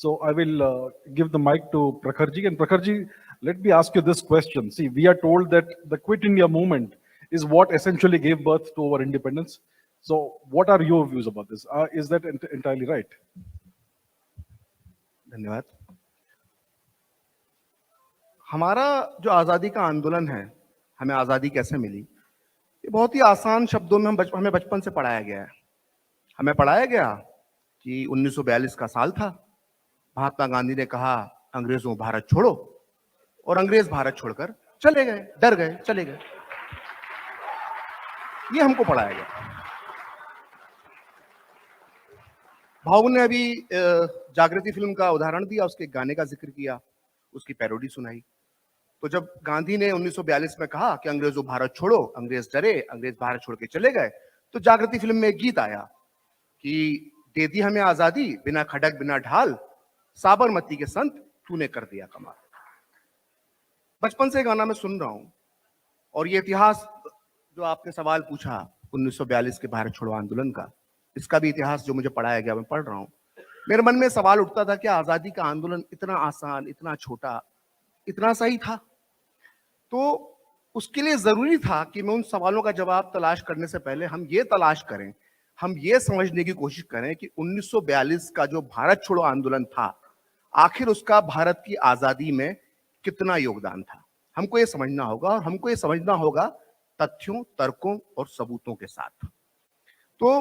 So I will give the mic to Prakharji. And Prakharji, let me ask you this question. See, we are told that the Quit India movement is what essentially gave birth to our independence. So what are your views about this? Is that entirely right? धन्यवाद। हमारा जो आज़ादी का आंदोलन है, हमें आज़ादी कैसे मिली, ये बहुत ही आसान शब्दों में हमें बचपन से पढ़ाया गया है। हमें पढ़ाया गया कि 1942 का साल था, महात्मा गांधी ने कहा अंग्रेजों भारत छोड़ो, और अंग्रेज भारत छोड़कर चले गए, डर गए, चले गए। ये हमको पढ़ाया गया। भाऊ ने अभी जागृति फिल्म का उदाहरण दिया, उसके गाने का जिक्र किया, उसकी पैरोडी सुनाई। तो जब गांधी ने 1942 में कहा कि अंग्रेजों भारत छोड़ो, अंग्रेज डरे, अंग्रेज भारत छोड़ के चले गए, तो जागृति फिल्म में एक गीत आया कि दे दी हमें आजादी, बिना खड़क बिना ढाल, साबरमती के संत तूने कर दिया कमाल। बचपन से गाना मैं सुन रहा हूं, और ये इतिहास जो आपने सवाल पूछा 1942 के भारत छोड़ो आंदोलन का, इसका भी इतिहास जो मुझे पढ़ाया गया मैं पढ़ रहा हूं। मेरे मन में सवाल उठता था कि आजादी का आंदोलन इतना आसान, इतना छोटा, इतना सही था? तो उसके लिए जरूरी था कि मैं उन सवालों का जवाब तलाश करने से पहले हम ये तलाश करें, हम ये समझने की कोशिश करें कि 1942 का जो भारत छोड़ो आंदोलन था, आखिर उसका भारत की आजादी में कितना योगदान था। हमको ये समझना होगा, और हमको ये समझना होगा तथ्यों, तर्कों और सबूतों के साथ। तो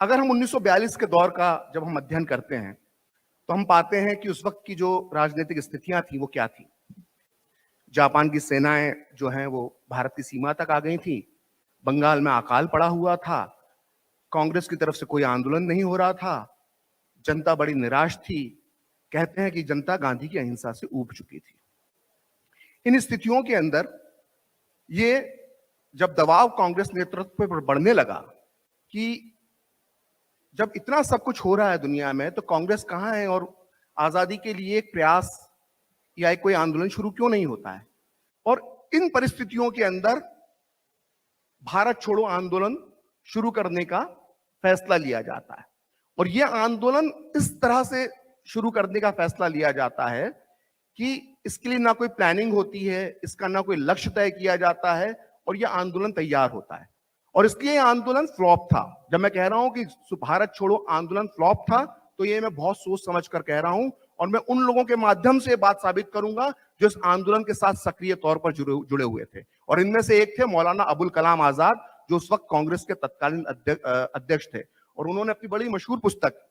अगर हम 1942 के दौर का जब हम अध्ययन करते हैं, तो हम पाते हैं कि उस वक्त की जो राजनीतिक स्थितियां थी वो क्या थी। जापान की सेनाएं जो हैं वो भारत की सीमा तक आ गई थी, बंगाल में अकाल पड़ा हुआ था, कांग्रेस की तरफ से कोई आंदोलन नहीं हो रहा था, जनता बड़ी निराश थी। कहते हैं कि जनता गांधी की अहिंसा से ऊब चुकी थी। इन स्थितियों के अंदर ये जब दबाव कांग्रेस नेतृत्व पर बढ़ने लगा कि जब इतना सब कुछ हो रहा है दुनिया में, तो कांग्रेस कहां है और आजादी के लिए एक प्रयास या एक कोई आंदोलन शुरू क्यों नहीं होता है। और इन परिस्थितियों के अंदर भारत छोड़ो आंदोलन शुरू करने का फैसला लिया जाता है, और यह आंदोलन इस तरह से शुरू करने का फैसला लिया जाता है कि इसके लिए ना कोई प्लानिंग होती है, इसका ना कोई लक्ष्य तय किया जाता है, और यह आंदोलन तैयार होता है। और इसलिए आंदोलन फ्लॉप था। जब मैं कह रहा हूं कि भारत छोड़ो आंदोलन फ्लॉप था, तो ये मैं बहुत सोच समझ कर कह रहा हूं, और मैं उन लोगों के माध्यम से बात साबित करूंगा जो इस आंदोलन के साथ सक्रिय तौर पर जुड़े हुए थे। और इनमें से एक थे मौलाना अबुल कलाम आजाद, जो उस वक्त कांग्रेस के तत्कालीन अध्यक्ष थे। और उन्होंने अपनी बड़ी मशहूर पुस्तक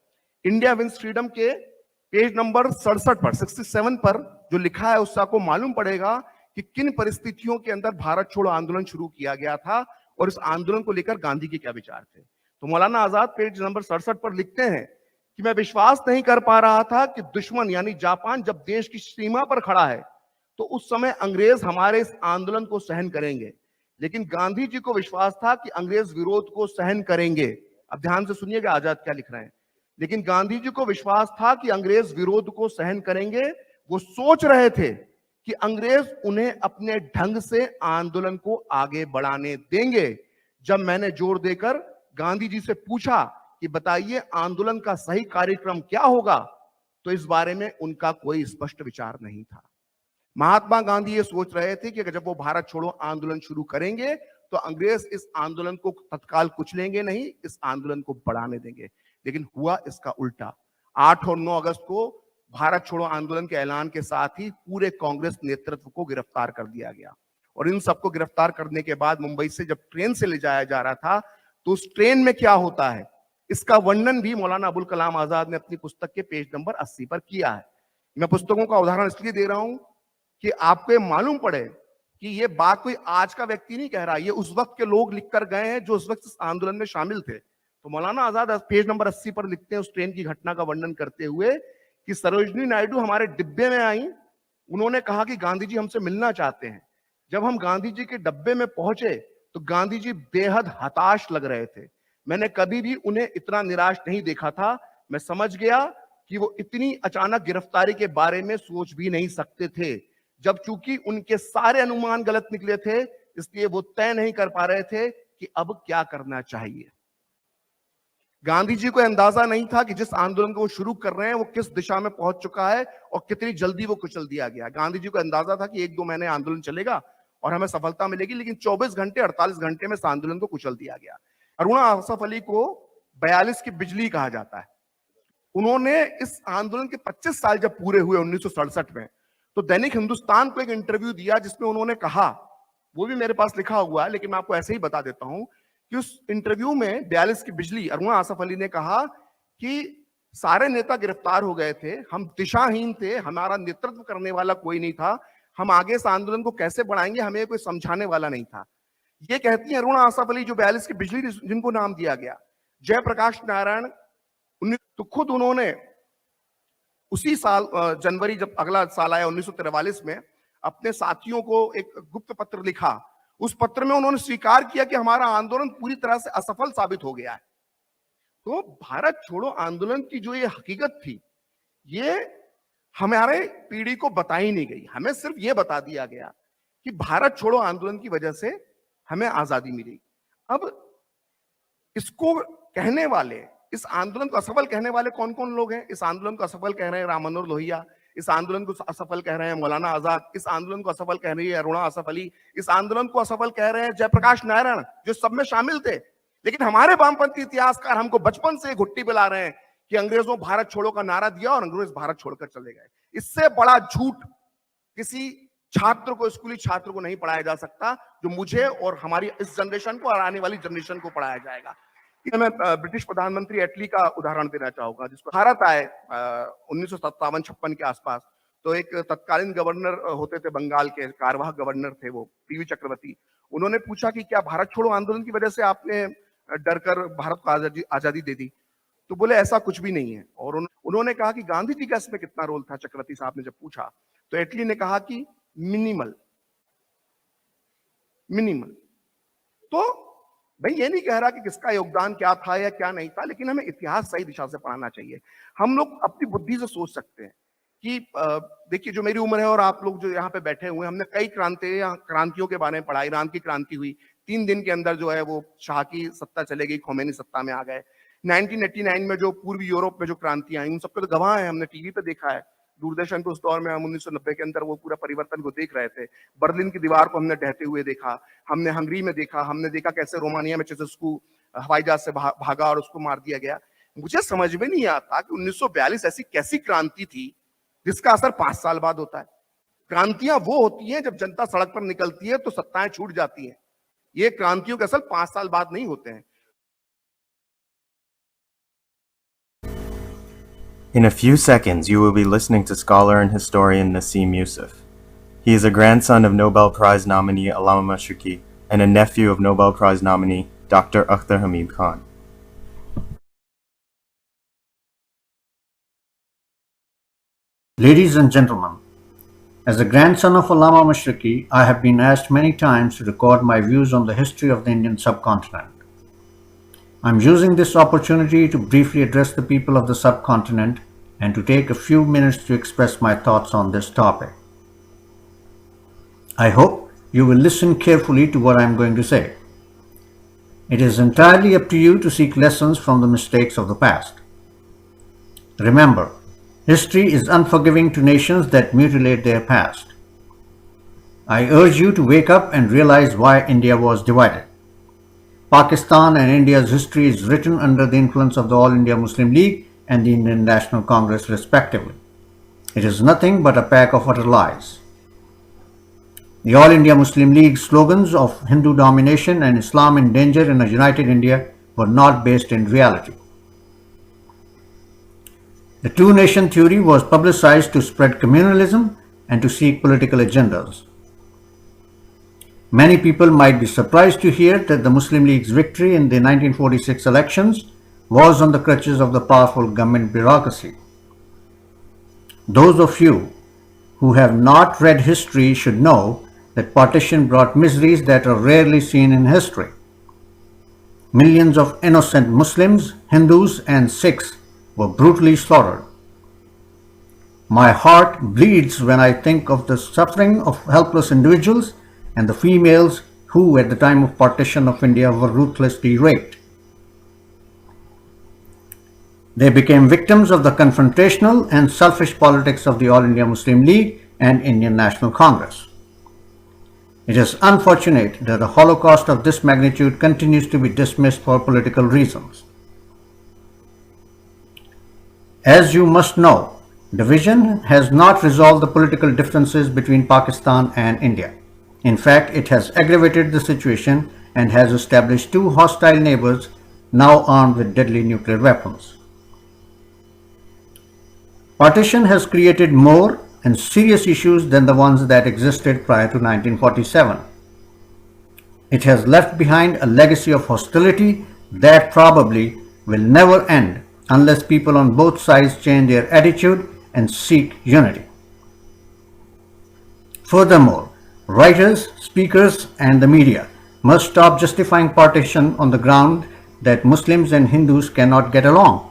इंडिया विंस फ्रीडम के पेज नंबर 67 पर जो लिखा है, उससे आपको मालूम पड़ेगा कि किन परिस्थितियों के अंदर भारत छोड़ो आंदोलन शुरू किया गया था और इस आंदोलन को लेकर गांधी के क्या विचार थे। तो मौलाना आजाद पेज नंबर 67 पर लिखते हैं कि मैं विश्वास नहीं कर पा रहा था कि दुश्मन यानी जापान जब देश की सीमा पर खड़ा है, तो उस समय अंग्रेज हमारे इस आंदोलन को सहन करेंगे। लेकिन गांधी जी को विश्वास था कि अंग्रेज विरोध को सहन करेंगे। अब ध्यान से सुनिएगा आजाद क्या लिख रहे हैं। लेकिन गांधी जी को विश्वास था कि अंग्रेज विरोध को सहन करेंगे। वो सोच रहे थे कि अंग्रेज उन्हें अपने ढंग से आंदोलन को आगे बढ़ाने देंगे। जब मैंने जोर देकर गांधी जी से पूछा कि बताइए आंदोलन का सही कार्यक्रम क्या होगा, तो इस बारे में उनका कोई स्पष्ट विचार नहीं था। महात्मा गांधी ये सोच रहे थे कि जब वो भारत छोड़ो आंदोलन शुरू करेंगे तो अंग्रेज इस आंदोलन को तत्काल कुचलेंगे नहीं, इस आंदोलन को बढ़ाने देंगे। लेकिन हुआ इसका उल्टा। 8 और 9 अगस्त को भारत छोड़ो आंदोलन के ऐलान के साथ ही पूरे कांग्रेस नेतृत्व को गिरफ्तार कर दिया गया। और इन सबको गिरफ्तार करने के बाद मुंबई से जब ट्रेन से ले जाया जा रहा था, तो उस ट्रेन में क्या होता है, इसका वर्णन भी मौलाना अबुल कलाम आजाद ने अपनी पुस्तक के पेज नंबर 80 पर किया है। मैं पुस्तकों का उदाहरण इसलिए दे रहा हूं कि आपको मालूम पड़े कि ये बात कोई आज का व्यक्ति नहीं कह रहा, ये उस वक्त के लोग लिख कर गए हैं जो उस वक्त इस आंदोलन में शामिल थे। तो मौलाना आजाद पेज नंबर 80 पर लिखते हैं उस ट्रेन की घटना का वर्णन करते हुए कि सरोजनी नायडू हमारे डिब्बे में आई, उन्होंने कहा कि गांधी जी हमसे मिलना चाहते हैं। जब हम गांधी जी के डब्बे में पहुंचे तो गांधी जी बेहद हताश लग रहे थे। मैंने कभी भी उन्हें इतना निराश नहीं देखा था। मैं समझ गया कि वो इतनी अचानक गिरफ्तारी के बारे में सोच भी नहीं सकते थे। जब चूंकि उनके सारे अनुमान गलत निकले थे, इसलिए वो तय नहीं कर पा रहे थे कि अब क्या करना चाहिए। गांधी जी को अंदाजा नहीं था कि जिस आंदोलन को वो शुरू कर रहे हैं वो किस दिशा में पहुंच चुका है और कितनी जल्दी वो कुचल दिया गया। गांधी जी को अंदाजा था कि 1-2 महीने आंदोलन चलेगा और हमें सफलता मिलेगी, लेकिन 24 घंटे 48 घंटे में इस आंदोलन को कुचल दिया गया। अरुणा आसफ अली को 42 की बिजली कहा जाता है। उन्होंने इस आंदोलन के 25 साल जब पूरे हुए 1967 में, तो दैनिक हिंदुस्तान को एक इंटरव्यू दिया जिसमें उन्होंने कहा, वो भी मेरे पास लिखा हुआ है लेकिन मैं आपको ऐसे ही बता देता हूं कि उस इंटरव्यू में 42 की बिजली अरुणा आसफ अली ने कहा कि सारे नेता गिरफ्तार हो गए थे, हम दिशाहीन थे, हमारा नेतृत्व करने वाला कोई नहीं था, हम आगे इस आंदोलन को कैसे बढ़ाएंगे हमें कोई समझाने वाला नहीं था। ये कहती है अरुणा आसफ अली, जो 42 की बिजली जिनको नाम दिया गया। जयप्रकाश नारायण तो खुद उन्होंने उसी साल जनवरी, जब अगला साल आया 1943 में, अपने साथियों को एक गुप्त पत्र लिखा। उस पत्र में उन्होंने स्वीकार किया कि हमारा आंदोलन पूरी तरह से असफल साबित हो गया है। तो भारत छोड़ो आंदोलन की जो ये हकीकत थी, ये हमारे पीढ़ी को बताई नहीं गई। हमें सिर्फ ये बता दिया गया कि भारत छोड़ो आंदोलन की वजह से हमें आजादी मिली। अब इसको कहने वाले, इस आंदोलन को असफल कहने वाले कौन कौन लोग हैं? इस आंदोलन को असफल कह रहे हैं राम मनोहर लोहिया, इस आंदोलन को असफल कह रहे हैं मौलाना आजाद, इस आंदोलन को असफल कह रही है अरुणा आसफ अली, इस आंदोलन को असफल कह रहे हैं जयप्रकाश नारायण, जो सब में शामिल थे। लेकिन हमारे वामपंथी इतिहासकार हमको बचपन से घुट्टी पिला रहे हैं कि अंग्रेजों भारत छोड़ो का नारा दिया और अंग्रेज भारत छोड़कर चले गए। इससे बड़ा झूठ किसी छात्र को, स्कूली छात्र को नहीं पढ़ाया जा सकता, जो मुझे और हमारी इस जनरेशन को और आने वाली जनरेशन को पढ़ाया जाएगा। मैं ब्रिटिश प्रधानमंत्री एटली का उदाहरण देना चाहूंगा, जिसको भारत आए 1957-56 के आसपास। तो एक तत्कालीन गवर्नर होते थे बंगाल के, कार्यवाहक गवर्नर थे वो, पीवी चक्रवर्ती। उन्होंने पूछा कि क्या भारत छोड़ो आंदोलन की वजह से आपने डरकर भारत को आजादी दे दी? तो बोले ऐसा कुछ भी नहीं है। और उन्होंने कहा कि गांधी जी का इसमें कितना रोल था, चक्रवर्ती साहब ने जब पूछा, तो एटली ने कहा कि मिनिमल। तो भाई ये नहीं कह रहा कि किसका योगदान क्या था या क्या नहीं था, लेकिन हमें इतिहास सही दिशा से पढ़ाना चाहिए। हम लोग अपनी बुद्धि से सोच सकते हैं कि देखिए, जो मेरी उम्र है और आप लोग जो यहाँ पे बैठे हुए हैं, हमने कई क्रांतियों के बारे में पढ़ा। ईरान की क्रांति हुई, 3 दिन के अंदर जो है वो शाह की सत्ता चले गई, खोमेनी सत्ता में आ गए। 1989 में जो पूर्वी यूरोप में जो क्रांतियां आई, उन सबके तो गवाह है, हमने टीवी पे देखा है, दूरदर्शन पे उस दौर में हम 1990 के अंदर वो पूरा परिवर्तन को देख रहे थे। बर्लिन की दीवार को हमने ढहते हुए देखा, हमने हंगरी में देखा, हमने देखा कैसे रोमानिया में चेचस्कू हवाई जहाज से भागा और उसको मार दिया गया। मुझे समझ में नहीं आता कि 1942 ऐसी कैसी क्रांति थी जिसका असर 5 साल बाद होता है। क्रांतियां वो होती हैं जब जनता सड़क पर निकलती है तो सत्ताएं छूट जाती हैं। ये क्रांतियों के असर 5 साल बाद नहीं होते हैं। In a few seconds, you will be listening to scholar and historian Nasim Yousaf. He is a grandson of Nobel Prize nominee Allama Mashriqi and a nephew of Nobel Prize nominee Dr. Akhtar Hamid Khan. Ladies and gentlemen, as a grandson of Allama Mashriqi, I have been asked many times to record my views on the history of the Indian subcontinent. I am using this opportunity to briefly address the people of the subcontinent and to take a few minutes to express my thoughts on this topic. I hope you will listen carefully to what I am going to say. It is entirely up to you to seek lessons from the mistakes of the past. Remember, history is unforgiving to nations that mutilate their past. I urge you to wake up and realize why India was divided. Pakistan and India's history is written under the influence of the All India Muslim League and the Indian National Congress respectively. It is nothing but a pack of utter lies. The All India Muslim League slogans of Hindu domination and Islam in danger in a united India were not based in reality. The two-nation theory was publicized to spread communalism and to seek political agendas. Many people might be surprised to hear that the Muslim League's victory in the 1946 elections was on the crutches of the powerful government bureaucracy. Those of you who have not read history should know that partition brought miseries that are rarely seen in history. Millions of innocent Muslims, Hindus, and Sikhs were brutally slaughtered. My heart bleeds when I think of the suffering of helpless individuals and the females who, at the time of partition of India, were ruthlessly raped. They became victims of the confrontational and selfish politics of the All India Muslim League and Indian National Congress. It is unfortunate that a Holocaust of this magnitude continues to be dismissed for political reasons. As you must know, division has not resolved the political differences between Pakistan and India. In fact, it has aggravated the situation and has established two hostile neighbors now armed with deadly nuclear weapons. Partition has created more and serious issues than the ones that existed prior to 1947. It has left behind a legacy of hostility that probably will never end unless people on both sides change their attitude and seek unity. Furthermore, writers, speakers, and the media must stop justifying partition on the ground that Muslims and Hindus cannot get along.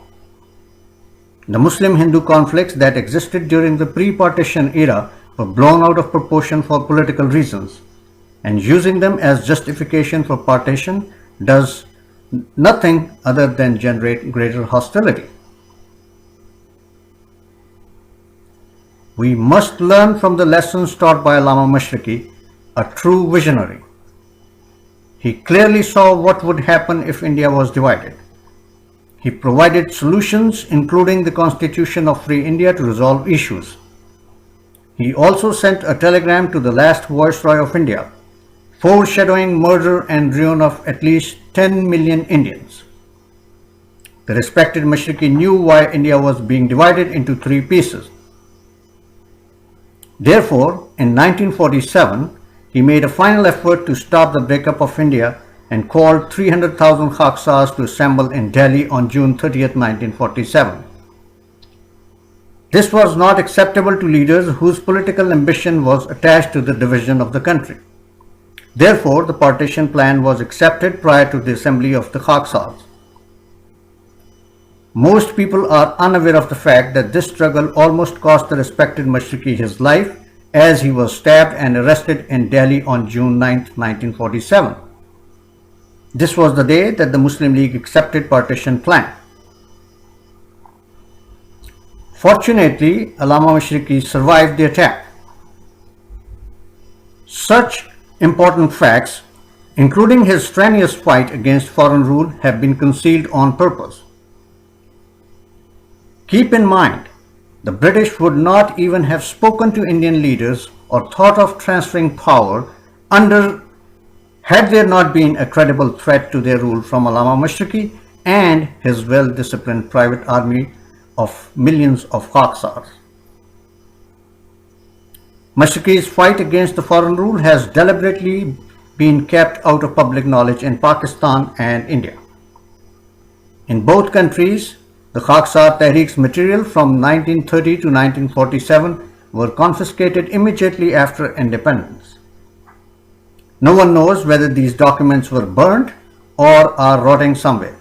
The Muslim-Hindu conflicts that existed during the pre-partition era were blown out of proportion for political reasons, and using them as justification for partition does nothing other than generate greater hostility. We must learn from the lessons taught by Allama Mashriqi, a true visionary. He clearly saw what would happen if India was divided. He provided solutions, including the Constitution of Free India, to resolve issues. He also sent a telegram to the last Viceroy of India, foreshadowing murder and ruin of at least 10 million Indians. The respected Mashriqi knew why India was being divided into three pieces. Therefore, in 1947, he made a final effort to stop the breakup of India and called 300,000 Khaksars to assemble in Delhi on June 30, 1947. This was not acceptable to leaders whose political ambition was attached to the division of the country. Therefore, the partition plan was accepted prior to the assembly of the Khaksars. Most people are unaware of the fact that this struggle almost cost the respected Mashriqi his life, as he was stabbed and arrested in Delhi on June 9, 1947. This was the day that the Muslim League accepted partition plan. Fortunately, Allama Mashriqi survived the attack. Such important facts, including his strenuous fight against foreign rule, have been concealed on purpose. Keep in mind, the British would not even have spoken to Indian leaders or thought of transferring power had there not been a credible threat to their rule from Allama Mashriqi and his well-disciplined private army of millions of Khaksars. Mashriqi's fight against the foreign rule has deliberately been kept out of public knowledge in Pakistan and India. In both countries, the Khaksar Tehreek's material from 1930 to 1947 were confiscated immediately after independence. No one knows whether these documents were burned or are rotting somewhere.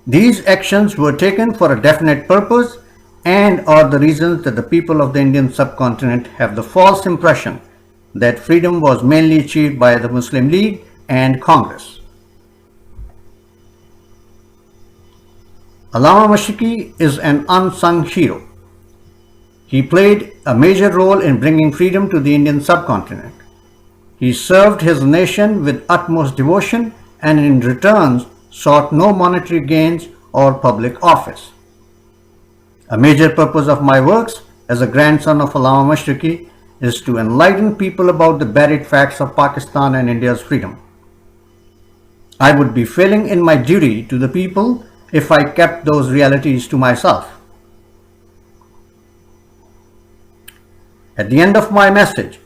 These actions were taken for a definite purpose and are the reasons that the people of the Indian subcontinent have the false impression that freedom was mainly achieved by the Muslim League and Congress. Allama Mashriqi is an unsung hero. He played a major role in bringing freedom to the Indian subcontinent. He served his nation with utmost devotion and in return sought no monetary gains or public office. A major purpose of my works as a grandson of Allama Mashriqi is to enlighten people about the buried facts of Pakistan and India's freedom. I would be failing in my duty to the people if I kept those realities to myself. At the end of my message,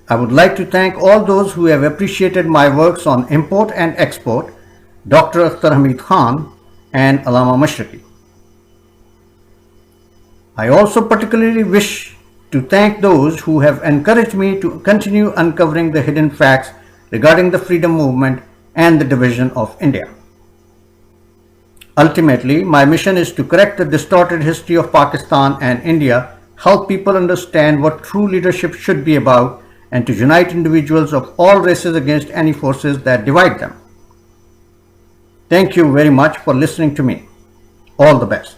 I would like to thank all those who have appreciated my works on import and export, Dr. Akhtar Hamid Khan and Allama Mashriqi. I also particularly wish to thank those who have encouraged me to continue uncovering the hidden facts regarding the freedom movement and the division of India. Ultimately, my mission is to correct the distorted history of Pakistan and India, help people understand what true leadership should be about, and to unite individuals of all races against any forces that divide them. Thank you very much for listening to me. All the best.